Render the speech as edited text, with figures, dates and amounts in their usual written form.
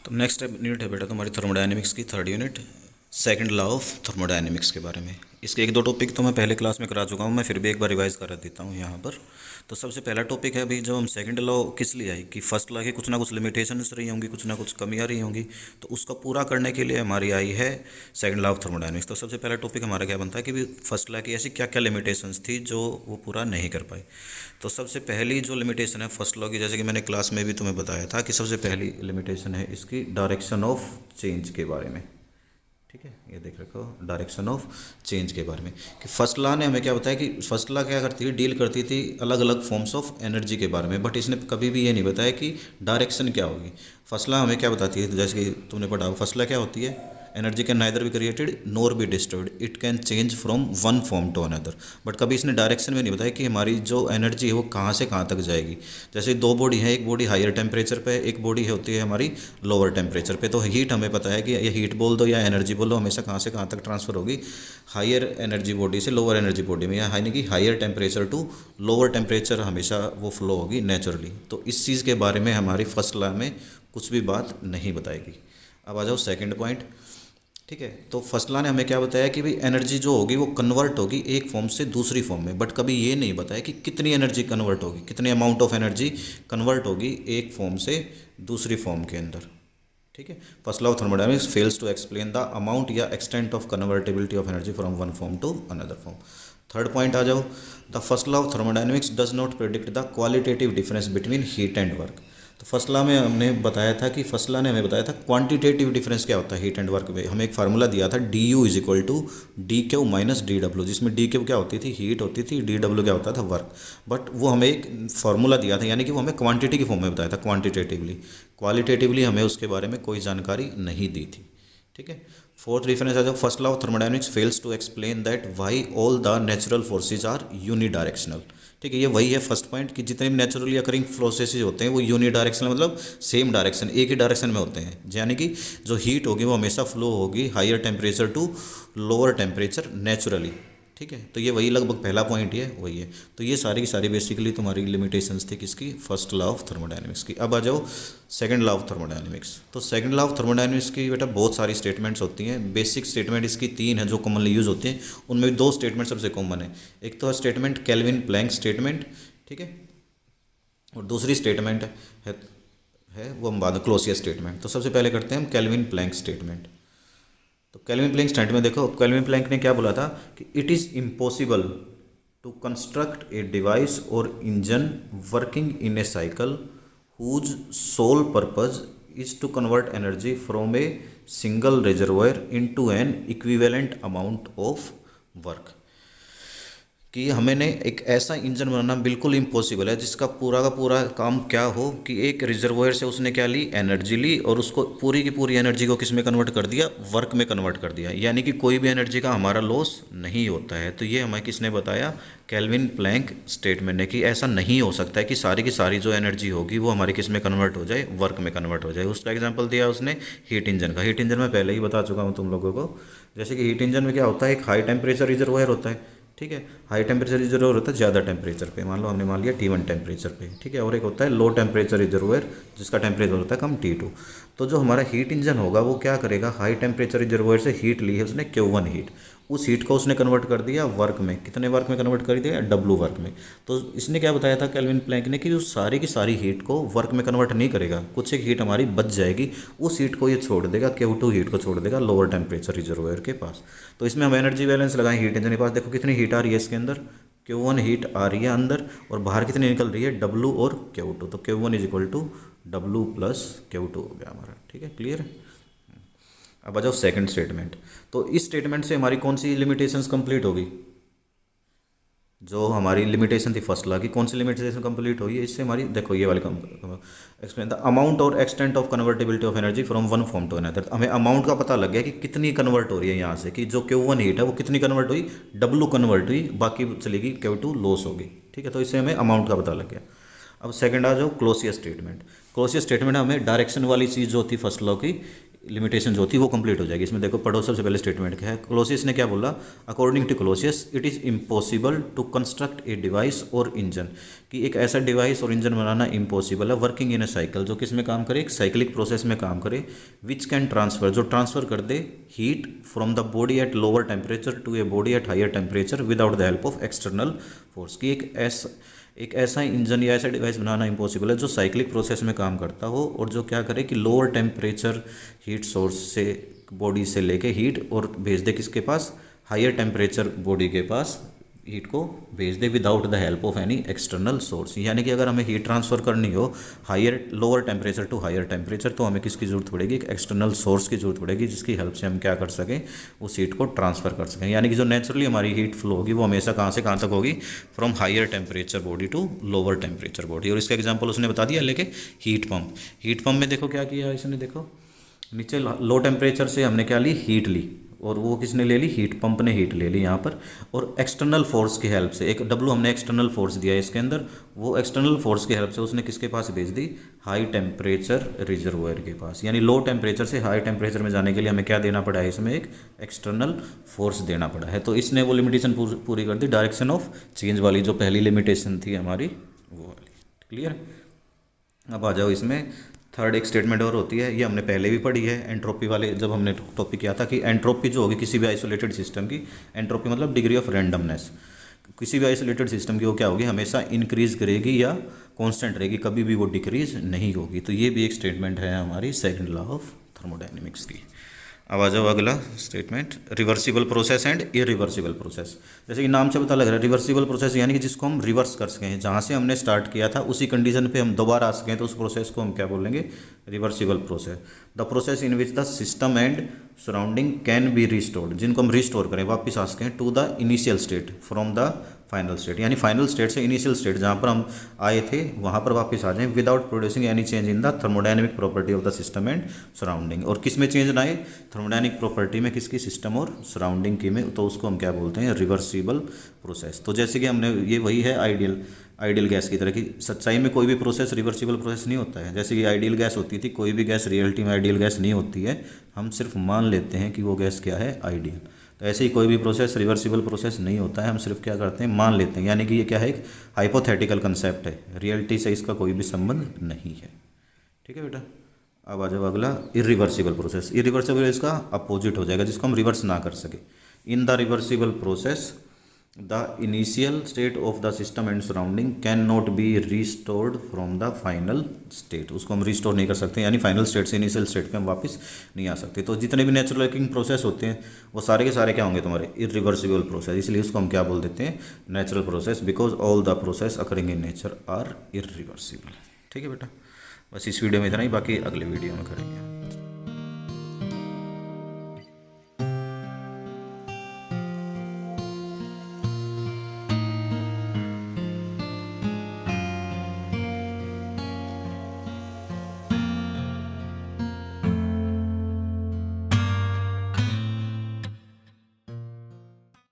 तो next unit है बेटा तुम्हारी थर्मोडायनेमिक्स की third unit, second law of thermodynamics के बारे में। इसके एक दो टॉपिक तो मैं पहले क्लास में करा चुका हूँ, मैं फिर भी एक बार रिवाइज करा देता हूँ यहाँ पर। तो सबसे पहला टॉपिक है अभी जो हम सेकंड लॉ किस लिए आई कि फर्स्ट लॉ की कुछ ना कुछ लिमिटेशंस रही होंगी, कुछ ना कुछ कमियाँ रही होंगी, तो उसका पूरा करने के लिए हमारी आई है सेकंड लॉ ऑफ थर्मोडायनेमिक्स। तो सबसे पहला टॉपिक हमारा क्या बनता है कि भी फर्स्ट लॉ की ऐसी क्या क्या लिमिटेशंस थी जो वो पूरा नहीं कर पाई। तो सबसे पहली जो लिमिटेशन है फर्स्ट लॉ की, जैसे कि मैंने क्लास में भी तुम्हें बताया था कि सबसे पहली लिमिटेशन है इसकी डायरेक्शन ऑफ चेंज के बारे में। ठीक है, ये देख रखो डायरेक्शन ऑफ चेंज के बारे में कि फर्स्ट लॉ ने हमें क्या बताया कि फर्स्ट लॉ क्या करती थी, डील करती थी अलग अलग फॉर्म्स ऑफ एनर्जी के बारे में, बट इसने कभी भी ये नहीं बताया कि डायरेक्शन क्या होगी। फर्स्ट लॉ हमें क्या बताती है, जैसे कि तुमने पढ़ा फर्स्ट लॉ क्या होती है, energy can neither be created nor be destroyed, it can change from one form to another. But कभी इसने डायरेक्शन में नहीं बताया कि हमारी जो एनर्जी है वो कहाँ से कहाँ तक जाएगी। जैसे दो बॉडी है, एक बॉडी हायर टेम्परेचर पे है, एक बॉडी होती है हमारी लोअर टेम्परेचर पे। तो हीट हमें पता है कि ये हीट बोल दो या एनर्जी बोल दो, हमेशा कहाँ से कहाँ तक ट्रांसफर होगी, हायर एनर्जी बॉडी से लोअर एनर्जी बॉडी में, या यानी कि higher temperature to lower temperature हमेशा वो फ्लो होगी नेचुरली। तो इस चीज़ के बारे में हमारी फर्स्ट लॉ में कुछ भी बात नहीं बताएगी। अब आ जाओ सेकेंड पॉइंट। ठीक है, तो फर्स्ट लॉ ने हमें क्या बताया कि भाई एनर्जी जो होगी वो कन्वर्ट होगी एक फॉर्म से दूसरी फॉर्म में, बट कभी ये नहीं बताया कि कितनी एनर्जी कन्वर्ट होगी, कितने अमाउंट ऑफ एनर्जी कन्वर्ट होगी एक फॉर्म से दूसरी फॉर्म के अंदर। ठीक है, first law of thermodynamics fails to explain the amount या extent of convertibility of energy from one form to another form. Third point आ जाओ, the first law of thermodynamics does not predict the qualitative difference between heat and work. तो first law में हमने बताया था कि first law ने हमें बताया था क्वांटिटेटिव डिफरेंस क्या होता है हीट एंड वर्क में। हमें एक फार्मूला दिया था D U is equal to D Q minus D W, जिसमें डी क्यू क्या होती थी, हीट होती थी, डी डब्ल्यू क्या होता था, वर्क। बट वो हमें एक फार्मूला दिया था, यानी कि वो हमें क्वांटिटी की फॉर्म में बताया था क्वांटिटेटिवली, क्वालिटेटिवली हमें उसके बारे में कोई जानकारी नहीं दी थी। ठीक है, फोर्थ रेफरेंस है first law of thermodynamics fails to explain that why all the natural forces are unidirectional. ठीक है, ये वही है फर्स्ट पॉइंट कि जितने भी नेचुरली अकरिंग प्रोसेसेस होते हैं वो यूनिडायरेक्शनल, मतलब सेम डायरेक्शन, एक ही डायरेक्शन में होते हैं। यानी कि जो हीट होगी वो हमेशा फ्लो होगी higher temperature to lower temperature naturally. ठीक है, तो ये वही लगभग पहला पॉइंट ही है, वही है। तो ये सारी की सारी बेसिकली तुम्हारी लिमिटेशंस थी किसकी, फर्स्ट लॉ ऑफ थर्मोडायनेमिक्स की। अब आ जाओ सेकंड लॉ ऑफ थर्मोडायनेमिक्स। तो सेकंड लॉ ऑफ थर्मोडायनेमिक्स की बेटा बहुत सारी स्टेटमेंट्स होती हैं, बेसिक स्टेटमेंट इसकी तीन है जो कॉमनली यूज होती हैं, उनमें दो स्टेटमेंट सबसे कॉमन है। एक तो है स्टेटमेंट केल्विन प्लैंक स्टेटमेंट, ठीक है, और दूसरी स्टेटमेंट है वो हम बाद में क्लोसियस स्टेटमेंट। तो सबसे पहले करते हैं हम केल्विन प्लैंक स्टेटमेंट। तो केल्विन प्लैंक स्टेटमेंट में देखो, केल्विन प्लैंक ने क्या बोला था कि it is impossible to construct a device और engine working in a cycle whose sole purpose is to convert energy from a single reservoir into an equivalent amount of work। कि हमें ने एक ऐसा इंजन बनाना बिल्कुल इम्पॉसिबल है जिसका का पूरा काम क्या हो कि एक रिजर्वोयर से उसने क्या ली, एनर्जी ली, और उसको पूरी की पूरी एनर्जी को किस में कन्वर्ट कर दिया, वर्क में कन्वर्ट कर दिया, यानी कि कोई भी एनर्जी का हमारा लॉस नहीं होता है। तो ये हमें किसने बताया, केल्विन प्लैंक स्टेटमेंट ने, कि ऐसा नहीं हो सकता है कि सारी की सारी जो एनर्जी होगी वो हमारी किस में कन्वर्ट हो जाए, वर्क में कन्वर्ट हो जाए। उसका एग्जाम्पल दिया उसने हीट इंजन का। हीट इंजन में पहले ही बता चुका हूँ तुम लोगों को, जैसे कि हीट इंजन में क्या होता है, एक हाई टेम्परेचर रिजर्वोयर होता है। ठीक है, हाई टेम्परेचर रिजर्वोयर होता है ज़्यादा टेम्परेचर पे, मान लो हमने मान लिया T1 टेम्परेचर पे। ठीक है, और एक होता है लो टेम्परेचर रिजर्वोयर जिसका टेम्परेचर होता है कम T2। तो जो हमारा हीट इंजन होगा वो क्या करेगा, हाई टेम्परेचर रिजर्वोयर से हीट ली है उसने Q1 हीट, उस हीट को उसने कन्वर्ट कर दिया वर्क में। कितने वर्क में कन्वर्ट कर दिया, W वर्क में। तो इसने क्या बताया था केल्विन प्लैंक ने कि उस सारी की सारी हीट को वर्क में कन्वर्ट नहीं करेगा, कुछ एक हीट हमारी बच जाएगी, उस हीट को ये छोड़ देगा, Q2 हीट को छोड़ देगा लोअर टेम्परेचर रिजर्वोयर के पास। तो इसमें हम एनर्जी बैलेंस लगाएं हीट इंजन के पास, देखो कितनी हीट आ रही है इसके अंदर, Q1 हीट आ रही है अंदर, और बाहर कितनी निकल रही है, W और Q2। तो Q1 is equal to W plus Q2 हो गया हमारा। ठीक है, क्लियर है। अब आ जाओ सेकंड स्टेटमेंट। तो इस स्टेटमेंट से हमारी कौन सी लिमिटेशंस कंप्लीट होगी, जो हमारी लिमिटेशन थी फर्स्ट लॉ की, कौन सी लिमिटेशन कंप्लीट हुई है इससे हमारी, देखो ये वाली एक्सप्लेन द अमाउंट और extent of convertibility of energy from one form to another. हमें अमाउंट का पता लग गया कि कितनी कन्वर्ट हो रही है यहाँ से, कि जो Q1 हीट है वो कितनी कन्वर्ट हुई, W कन्वर्ट हुई, बाकी चलेगी Q2 लॉस होगी। ठीक है, तो इससे हमें अमाउंट का पता लग गया। अब सेकंड आ जाओ क्लोसियस स्टेटमेंट। क्लोसियस स्टेटमेंट हमें डायरेक्शन वाली चीज़ जो होती फर्स्ट लॉ की, लिमिटेशन जो होती है वो कंप्लीट हो जाएगी। इसमें देखो पढ़ो, सबसे पहले स्टेटमेंट क्या है। क्लोसियस ने क्या बोला, according to Clausius it is impossible to construct a device और इंजन, कि एक ऐसा डिवाइस और इंजन बनाना इम्पॉसिबल है, वर्किंग इन ए साइकिल, जो किस में काम करे, एक साइक्लिक प्रोसेस में काम करे, विच कैन ट्रांसफर, जो ट्रांसफर कर दे heat from the body at lower temperature to a body at higher temperature without the help of external force, की एक ऐसा इंजन या ऐसा डिवाइस बनाना इम्पॉसिबल है जो साइक्लिक प्रोसेस में काम करता हो और जो क्या करे कि लोअर टेम्परेचर हीट सोर्स से बॉडी से लेके हीट और भेज दे किसके पास, हायर टेम्परेचर बॉडी के पास हीट को भेज दे without the help of any external source. यानी कि अगर हमें हीट ट्रांसफ़र करनी हो higher lower temperature to higher temperature, तो हमें किसकी ज़रूरत पड़ेगी, एक एक्सटर्नल सोर्स की ज़रूरत पड़ेगी जिसकी हेल्प से हम क्या कर सकें, उस हीट को ट्रांसफ़र कर सकें। यानी कि जो नेचुरली हमारी हीट फ्लो होगी वो हमेशा कहाँ से कहाँ तक होगी, from higher temperature body to lower temperature body. और इसका एग्जाम्पल उसने बता दिया लेके हीट पम्प। हीट पम्प में देखो क्या किया इसने, देखो नीचे लो टेम्परेचर से हमने क्या ली, हीट ली, और वो किसने ले ली, हीट पंप ने हीट ले ली यहाँ पर, और एक्सटर्नल फोर्स की हेल्प से एक डब्लू हमने एक्सटर्नल फोर्स दिया है इसके अंदर, वो एक्सटर्नल फोर्स की हेल्प से उसने किसके पास भेज दी, हाई टेम्परेचर रिजर्वायर के पास। यानी लो टेम्परेचर से हाई टेम्परेचर में जाने के लिए हमें क्या देना पड़ा है, इसमें एक एक्सटर्नल फोर्स देना पड़ा है। तो इसने वो लिमिटेशन पूरी कर दी, डायरेक्शन ऑफ चेंज वाली जो पहली लिमिटेशन थी हमारी वो वाली। क्लियर। अब आ जाओ इसमें थर्ड एक स्टेटमेंट और होती है, ये हमने पहले भी पढ़ी है एंट्रोपी वाले, जब हमने टॉपिक किया था कि एंट्रोपी जो होगी किसी भी आइसोलेटेड सिस्टम की, एंट्रोपी मतलब डिग्री ऑफ रैंडमनेस, किसी भी आइसोलेटेड सिस्टम की वो क्या होगी, हमेशा इंक्रीज करेगी या कांस्टेंट रहेगी, कभी भी वो डिक्रीज नहीं होगी। तो ये भी एक स्टेटमेंट है हमारी सेकंड लॉ ऑफ थर्मोडायनेमिक्स की। अब आ जाओ अगला statement, reversible process and irreversible process. जैसे कि नाम से पता लग रहा है रिवर्सिबल प्रोसेस यानी कि जिसको हम रिवर्स कर सकें, जहाँ से हमने स्टार्ट किया था उसी कंडीशन पे हम दोबारा आ सकें, तो उस प्रोसेस को हम क्या बोलेंगे, reversible process. The process in which the system and surrounding can be restored, जिनको हम रिस्टोर करें, वापस आ सकें to the initial state from the final state, यानी फाइनल स्टेट से इनिशियल स्टेट जहाँ पर हम आए थे वहाँ पर वापस आ जाएं without producing any change in the thermodynamic property of the system and surrounding. और किस में चेंज ना आए, थर्मोडायनेमिक प्रॉपर्टी में, किसकी, सिस्टम और सराउंडिंग की में, तो उसको हम क्या बोलते हैं, रिवर्सिबल प्रोसेस। तो जैसे कि हमने ये वही है आइडियल गैस की तरह की, सच्चाई में कोई भी प्रोसेस रिवर्सिबल प्रोसेस नहीं होता है। जैसे कि आइडियल गैस होती थी, कोई भी गैस रियलिटी में आइडियल गैस नहीं होती है, हम सिर्फ मान लेते हैं कि वो गैस क्या है, आइडियल। तो ऐसे ही कोई भी प्रोसेस रिवर्सिबल प्रोसेस नहीं होता है, हम सिर्फ क्या करते हैं, मान लेते हैं। यानी कि ये क्या है, एक हाइपोथेटिकल कंसेप्ट है, रियलिटी से इसका कोई भी संबंध नहीं है। ठीक है बेटा। अब आ जाओ अगला, इरिवर्सिबल प्रोसेस। इरिवर्सिबल इसका अपोजिट हो जाएगा, जिसको हम रिवर्स ना कर सके। In the reversible process the initial state of the system and surrounding can not be restored from the final state, उसको हम रिस्टोर नहीं कर सकते, यानी फाइनल स्टेट से इनिशियल स्टेट पे हम वापस नहीं आ सकते। तो जितने भी नेचुरल वर्किंग प्रोसेस होते हैं वो सारे के सारे क्या होंगे, तुम्हारे इरिवर्सिबल प्रोसेस। इसलिए उसको हम क्या बोल देते हैं, natural process, because all the process occurring in nature are irreversible. ठीक है बेटा, बस इस वीडियो में इतना ही, बाकी अगले वीडियो में करेंगे।